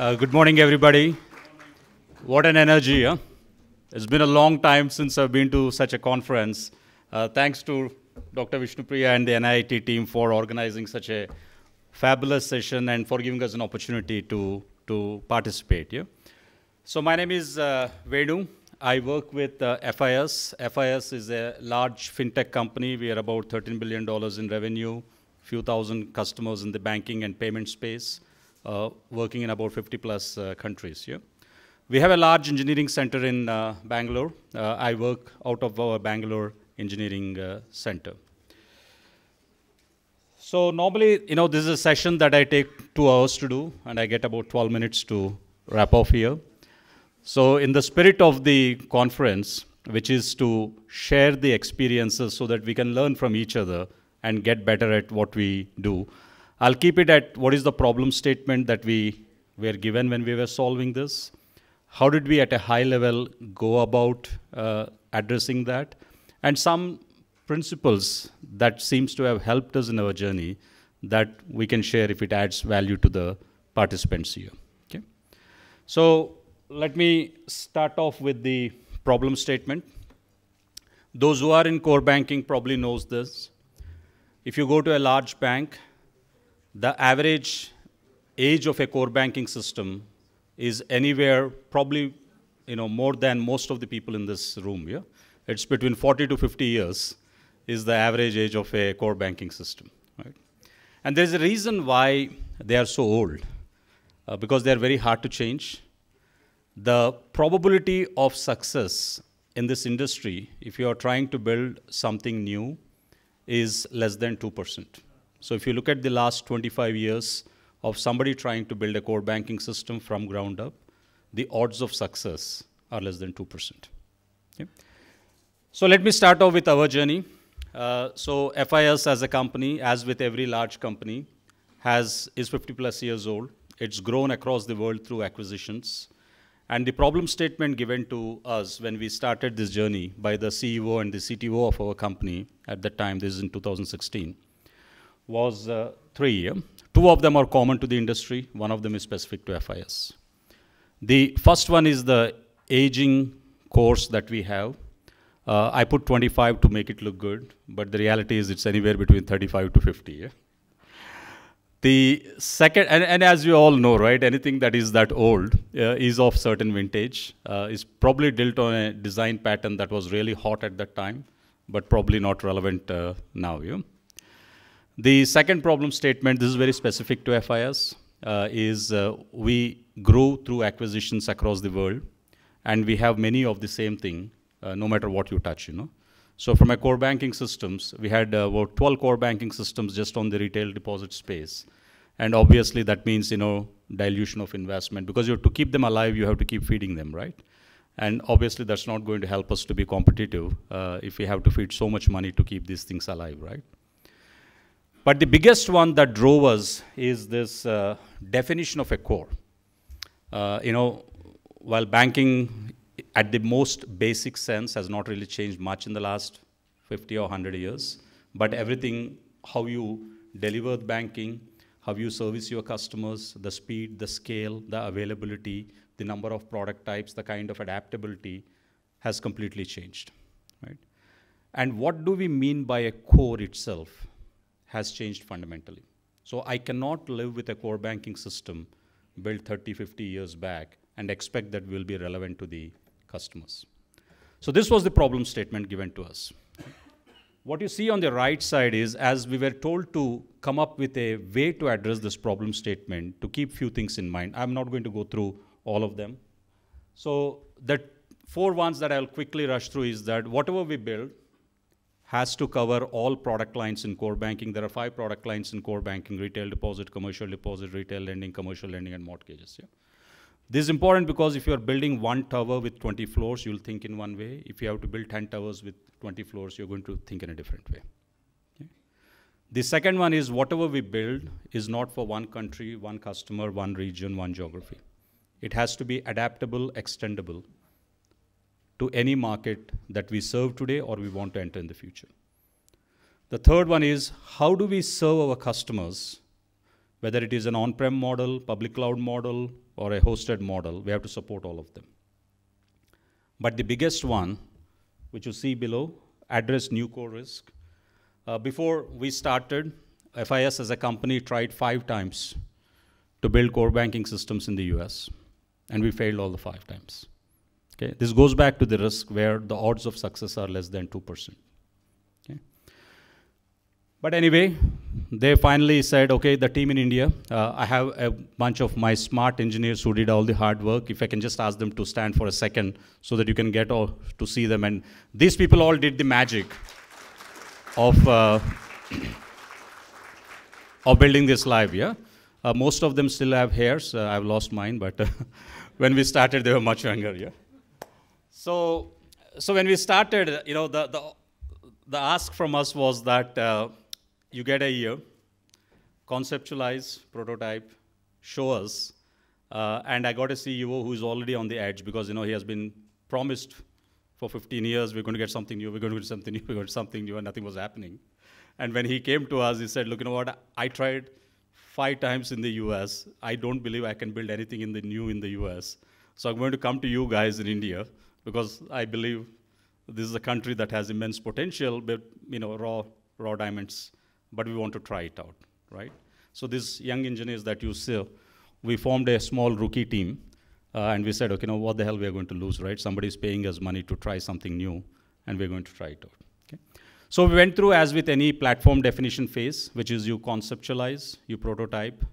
Good morning, everybody. What an energy, huh? It's been a long time since I've been to such a conference. Thanks to Dr. Vishnupriya and the NIIT team for organizing such a fabulous session and for giving us an opportunity to participate. Yeah? So my name is Venu. I work with FIS. FIS is a large fintech company. We are about $13 billion in revenue, few thousand customers in the banking and payment space. Working in about 50 plus countries. Yeah? We have a large engineering center in Bangalore. I work out of our Bangalore engineering center. So normally, this is a session that I take 2 hours to do, and I get about 12 minutes to wrap off here. So in the spirit of the conference, which is to share the experiences so that we can learn from each other and get better at what we do, I'll keep it at what is the problem statement that we were given when we were solving this. How did we at a high level go about addressing that? And some principles that seems to have helped us in our journey that we can share if it adds value to the participants here. Okay? So let me start off with the problem statement. Those who are in core banking probably knows this. If you go to a large bank, the average age of a core banking system is anywhere probably more than most of the people in this room. Yeah? It's between 40 to 50 years is the average age of a core banking system. Right? And there's a reason why they are so old, because they're very hard to change. The probability of success in this industry, if you are trying to build something new, is less than 2%. So if you look at the last 25 years of somebody trying to build a core banking system from ground up, the odds of success are less than 2%. Okay? So let me start off with our journey. So FIS as a company, as with every large company, is 50 plus years old. It's grown across the world through acquisitions. And the problem statement given to us when we started this journey by the CEO and the CTO of our company at that time, this is in 2016, was 3. 2 of them are common to the industry. 1 of them is specific to FIS. The first one is the aging course that we have. I put 25 to make it look good, but the reality is it's anywhere between 35 to 50. Yeah? The second, and as you all know, right, anything that is that old is of certain vintage, is probably built on a design pattern that was really hot at that time, but probably not relevant now. Yeah? The second problem statement, this is very specific to FIS, is we grew through acquisitions across the world, and we have many of the same thing, no matter what you touch, So from a core banking systems, we had about 12 core banking systems just on the retail deposit space. And obviously that means, dilution of investment, because you have to keep them alive, you have to keep feeding them, right? And obviously that's not going to help us to be competitive if we have to feed so much money to keep these things alive, right? But the biggest one that drove us is this definition of a core. While banking at the most basic sense has not really changed much in the last 50 or 100 years, but everything, how you deliver banking, how you service your customers, the speed, the scale, the availability, the number of product types, the kind of adaptability has completely changed, right? And what do we mean by a core itself has changed fundamentally. So I cannot live with a core banking system built 30, 50 years back and expect that will be relevant to the customers. So this was the problem statement given to us. What you see on the right side is, as we were told to come up with a way to address this problem statement, to keep few things in mind. I'm not going to go through all of them. So the 4 ones that I'll quickly rush through is that whatever we build has to cover all product lines in core banking. There are 5 product lines in core banking: retail deposit, commercial deposit, retail lending, commercial lending, and mortgages. Yeah? This is important because if you're building 1 tower with 20 floors, you'll think in one way. If you have to build 10 towers with 20 floors, you're going to think in a different way. Okay? The second one is whatever we build is not for one country, one customer, one region, one geography. It has to be adaptable, extendable to any market that we serve today or we want to enter in the future. The third one is, how do we serve our customers Whether it is an on-prem model, public cloud model, or a hosted model, we have to support all of them. But the biggest one, which you see below, address new core risk. Before we started, FIS as a company tried 5 times to build core banking systems in the US, and we failed all the 5 times. Okay? This goes back to the risk where the odds of success are less than 2%. Okay? But anyway, they finally said, okay, the team in India, I have a bunch of my smart engineers who did all the hard work. If I can just ask them to stand for a second so that you can get all to see them. And these people all did the magic of building this live, yeah? Most of them still have hairs. I've lost mine, but when we started, they were much younger, yeah? So when we started, you know, the ask from us was that you get a year, conceptualize, prototype, show us, and I got a CEO who is already on the edge because, you know, he has been promised for 15 years, we're going to get something new, we're going to get something new, we're going to get something new, and nothing was happening. And when he came to us, he said, look, you know what, I tried 5 times in the US. I don't believe I can build anything new in the US. So I'm going to come to you guys in India because I believe this is a country that has immense potential, but, you know, raw diamonds, but we want to try it out, right? So these young engineers that you see, we formed a small rookie team, and we said, okay, now what the hell we are going to lose, right? Somebody's paying us money to try something new, and we're going to try it out, okay? So we went through, as with any platform definition phase, which is you conceptualize, you prototype,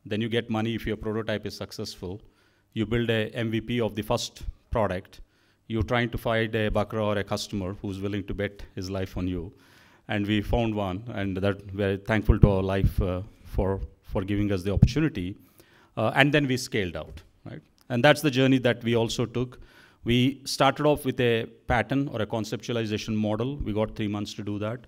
then you get money if your prototype is successful. You build a MVP of the first product. You're trying to find a bakra or a customer who's willing to bet his life on you. And we found one, and that we're thankful to our life for giving us the opportunity. And then we scaled out, right? And that's the journey that we also took. We started off with a pattern or a conceptualization model. We got 3 months to do that.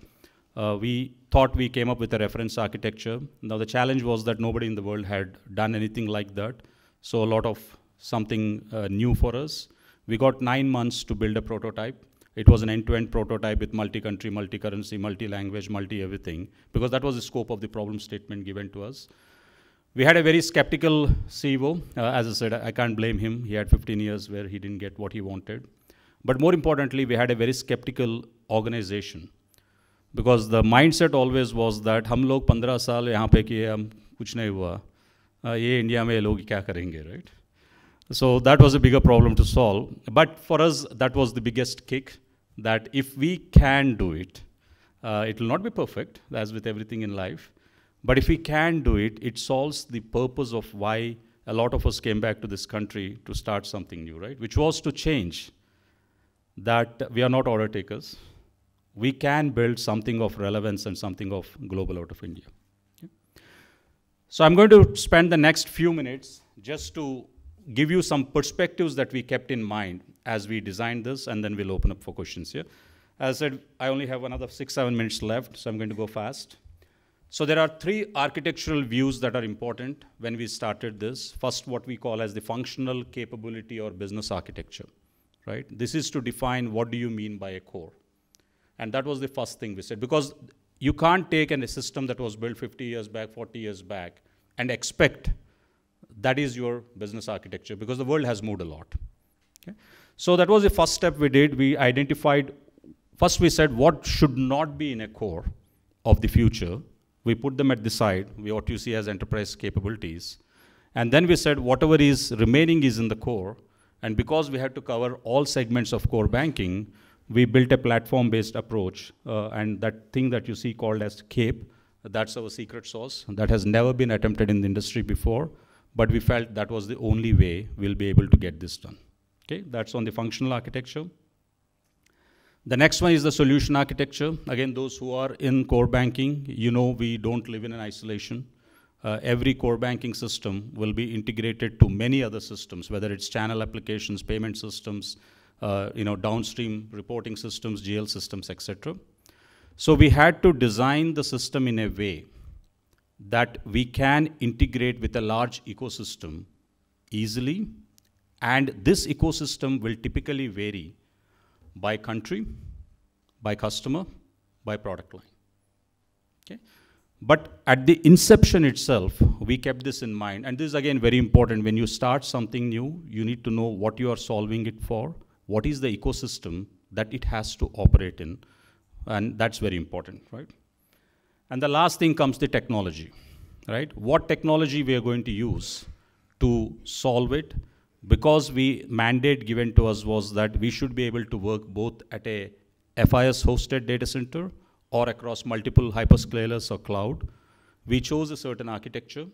We thought we came up with a reference architecture. Now the challenge was that nobody in the world had done anything like that. So a lot of something new for us. We got 9 months to build a prototype. It was an end-to-end prototype with multi-country, multi-currency, multi-language, multi-everything, because that was the scope of the problem statement given to us. We had a very skeptical CEO. As I said, I can't blame him. He had 15 years where he didn't get what he wanted. But more importantly, we had a very skeptical organization, because the mindset always was that हम लोग 15 साल यहाँ पे किए, हम कुछ नहीं हुआ, ये इंडिया में लोग क्या करेंगे, right? So that was a bigger problem to solve. But for us, that was the biggest kick, that if we can do it, it will not be perfect, as with everything in life. But if we can do it, it solves the purpose of why a lot of us came back to this country to start something new, right? Which was to change that we are not order takers. We can build something of relevance and something of global out of India. Okay? So I'm going to spend the next few minutes just to give you some perspectives that we kept in mind as we designed this, and then we'll open up for questions here. As I said, I only have another 6-7 minutes left, so I'm going to go fast. So there are 3 architectural views that are important when we started this. First, what we call as the functional capability or business architecture, right? This is to define what do you mean by a core. And that was the first thing we said, because you can't take a system that was built 50 years back, 40 years back, and expect that is your business architecture, because the world has moved a lot. Okay? So that was the first step we did. We identified, first we said what should not be in a core of the future. We put them at the side, what you see as enterprise capabilities. And then we said whatever is remaining is in the core. And because we had to cover all segments of core banking, we built a platform-based approach. And that thing that you see called as CAPE, that's our secret sauce. That has never been attempted in the industry before. But we felt that was the only way we'll be able to get this done. Okay, that's on the functional architecture. The next one is the solution architecture. Again, those who are in core banking, you know we don't live in an isolation. Every core banking system will be integrated to many other systems, whether it's channel applications, payment systems, downstream reporting systems, GL systems, etc. So we had to design the system in a way that we can integrate with a large ecosystem easily, and this ecosystem will typically vary by country, by customer, by product line. Okay? But at the inception itself, we kept this in mind. And this is again very important. When you start something new, you need to know what you are solving it for, what is the ecosystem that it has to operate in. And that's very important, right? And the last thing comes the technology, right? What technology we are going to use to solve it, because the mandate given to us was that we should be able to work both at a FIS hosted data center or across multiple hyperscalers or cloud. We chose a certain architecture.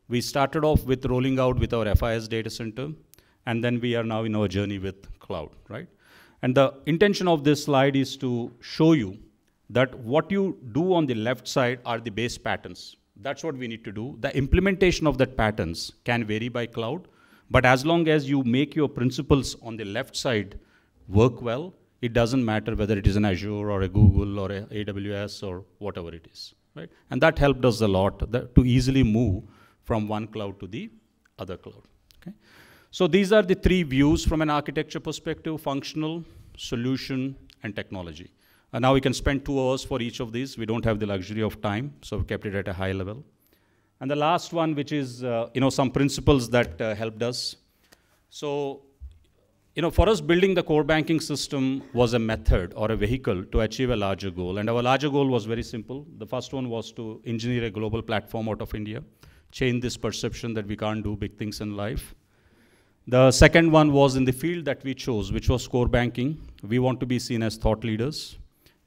We started off with rolling out with our FIS data center, and then we are now in our journey with cloud, right? And the intention of this slide is to show you that what you do on the left side are the base patterns. That's what we need to do. The implementation of that patterns can vary by cloud, but as long as you make your principles on the left side work well, it doesn't matter whether it is an Azure or a Google or a AWS or whatever it is, right? And that helped us a lot to easily move from one cloud to the other cloud, okay? So these are the three views from an architecture perspective: functional, solution, and technology. And now we can spend 2 hours for each of these. We don't have the luxury of time, so we kept it at a high level. And the last one, which is some principles that helped us. So for us, building the core banking system was a method or a vehicle to achieve a larger goal. And our larger goal was very simple. The first one was to engineer a global platform out of India, change this perception that we can't do big things in life. The second one was in the field that we chose, which was core banking. We want to be seen as thought leaders.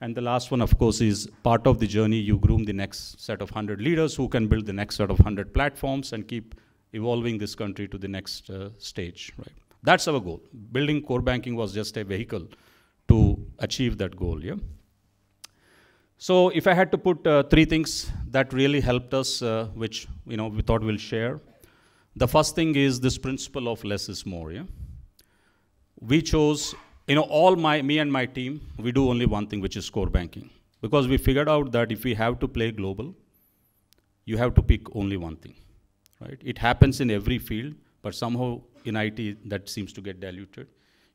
And the last one, of course, is part of the journey. You groom the next set of 100 leaders who can build the next set of 100 platforms and keep evolving this country to the next stage, right? That's our goal. Building core banking was just a vehicle to achieve that goal, yeah? So if I had to put 3 things that really helped us, which we thought we'll share. The first thing is this principle of less is more, yeah? We chose, me and my team, we do only one thing, which is core banking. Because we figured out that if we have to play global, you have to pick only one thing, right? It happens in every field, but somehow in IT that seems to get diluted.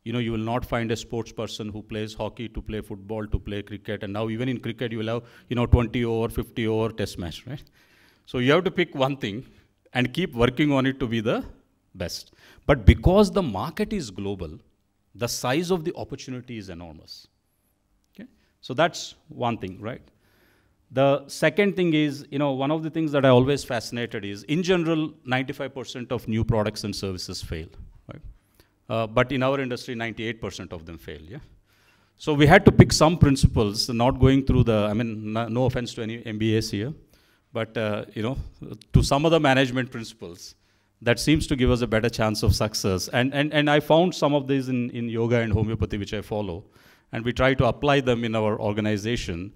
You will not find a sports person who plays hockey to play football, to play cricket, and now even in cricket you will have 20 over, 50 over test match, right? So you have to pick one thing and keep working on it to be the best. But because the market is global, the size of the opportunity is enormous, okay? So that's one thing, right? The second thing is, one of the things that I always fascinated is, in general, 95% of new products and services fail, right? But in our industry, 98% of them fail, yeah? So we had to pick some principles, not going through no offense to any MBAs here, but, to some of the management principles that seems to give us a better chance of success. And I found some of these in yoga and homeopathy, which I follow, and we try to apply them in our organization,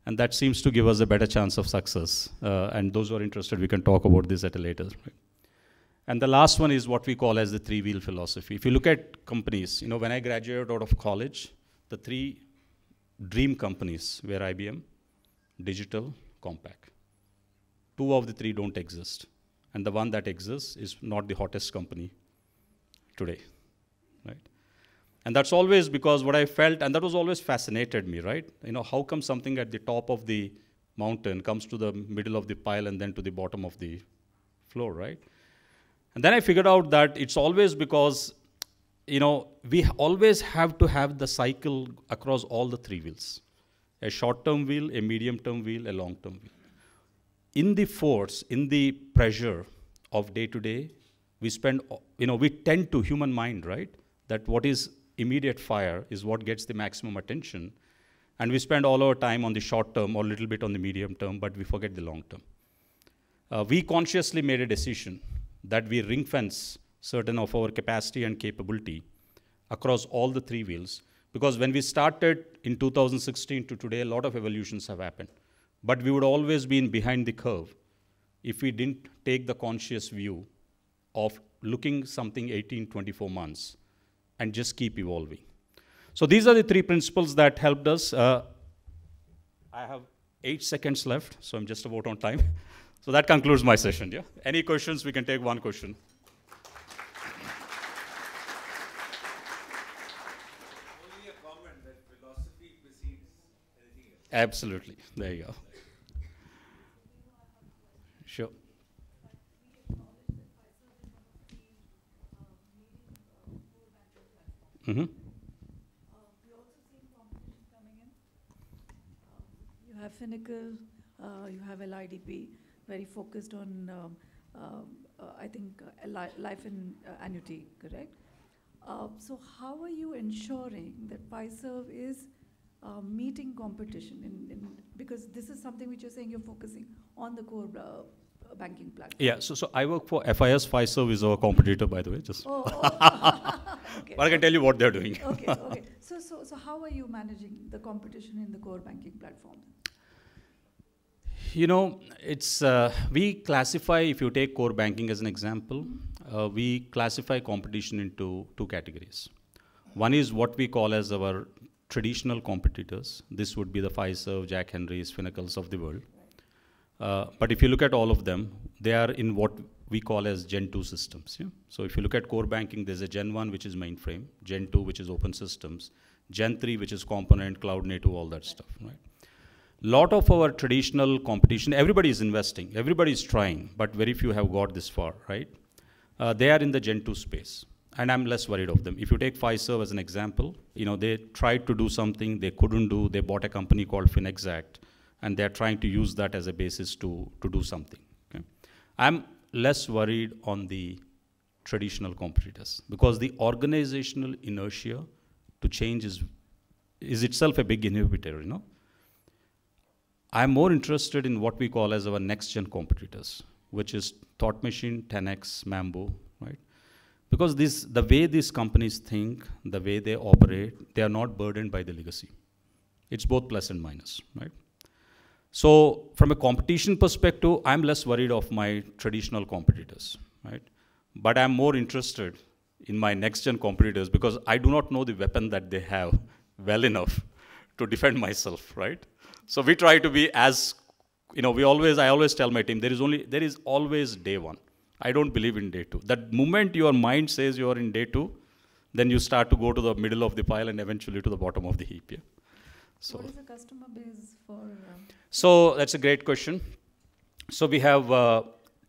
and that seems to give us a better chance of success. And those who are interested, we can talk about this at a later. Right? And the last one is what we call as the 3-wheel philosophy. If you look at companies, when I graduated out of college, the 3 dream companies were IBM, Digital, Compaq. 2 of the 3 don't exist. And the one that exists is not the hottest company today, right? And that's always because what I felt, and that was always fascinated me, right? How come something at the top of the mountain comes to the middle of the pile and then to the bottom of the floor, right? And then I figured out that it's always because, we always have to have the cycle across all the 3 wheels. A short-term wheel, a medium-term wheel, a long-term wheel. In the force, in the pressure of day-to-day, we tend to human mind, right? That what is immediate fire is what gets the maximum attention. And we spend all our time on the short term or a little bit on the medium term, but we forget the long term. We consciously made a decision that we ring fence certain of our capacity and capability across all the 3 wheels. Because when we started in 2016 to today, a lot of evolutions have happened. But we would always be behind the curve if we didn't take the conscious view of looking something 18, 24 months and just keep evolving. So these are the 3 principles that helped us. I have 8 seconds left, so I'm just about on time. So that concludes my session, yeah? Any questions? We can take one question. Only a comment that philosophy precedes anything else. Absolutely. There you go. Sure. Mm-hmm. We also see competition coming in. You have Finacle, you have LIDP, very focused on, I think, life and annuity, correct? So how are you ensuring that Fiserv is meeting competition? Because this is something which you're saying you're focusing on the core banking platform. Yeah, so I work for FIS. Fiserv is our competitor, by the way. Just Okay. but I can tell you what they're doing. Okay. So how are you managing the competition in the core banking platform? You know, it's we classify. If you take core banking as an example, we classify competition into two categories. One is what we call as our traditional competitors. This would be the Fiserv, Jack Henrys, Finacles of the world. But if you look at all of them, they are in what we call as Gen 2 systems. Yeah? So if you look at core banking, there's a Gen 1, which is mainframe, Gen 2, which is open systems, Gen 3, which is component, cloud native, all that stuff, right? Lot of our traditional competition, everybody is investing, everybody is trying, but very few have got this far, right? They are in the Gen 2 space, and I'm less worried of them. If you take Fiserv as an example, you know, they tried to do something they couldn't do. They bought a company called FinExact, and they're trying to use that as a basis to do something. Okay? I'm less worried on the traditional competitors because the organizational inertia to change is itself a big inhibitor, you know. I'm more interested in what we call as our next-gen competitors, which is Thought Machine, 10x, Mambo, right? Because the way these companies think, the way they operate, they are not burdened by the legacy. It's both plus and minus, right? So from a competition perspective, I'm less worried of my traditional competitors, right? But I'm more interested in my next-gen competitors because I do not know the weapon that they have well enough to defend myself, right? So we try to be as, you know, I always tell my team, there is always day one. I don't believe in day two. That moment your mind says you are in day two, then you start to go to the middle of the pile and eventually to the bottom of the heap. Yeah? So what is the customer base for? So that's a great question. So we have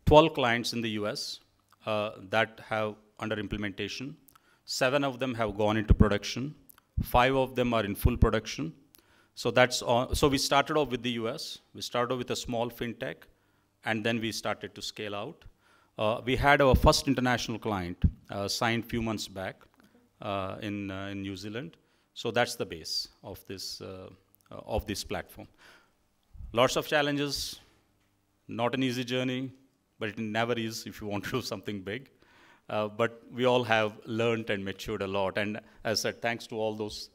12 clients in the US that have under implementation. 7 of them have gone into production. 5 of them are in full production. So that's all. So we started off with the US. We started off with a small fintech, and then we started to scale out. We had our first international client signed a few months back in New Zealand. So that's the base of this platform. Lots of challenges, not an easy journey, but it never is if you want to do something big. But we all have learned and matured a lot. And as I said, thanks to all those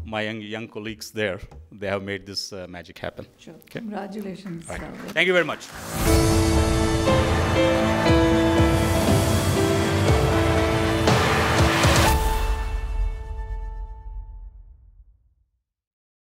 my young colleagues there, they have made this magic happen. Sure. Okay? Congratulations. Right. Thank you very much.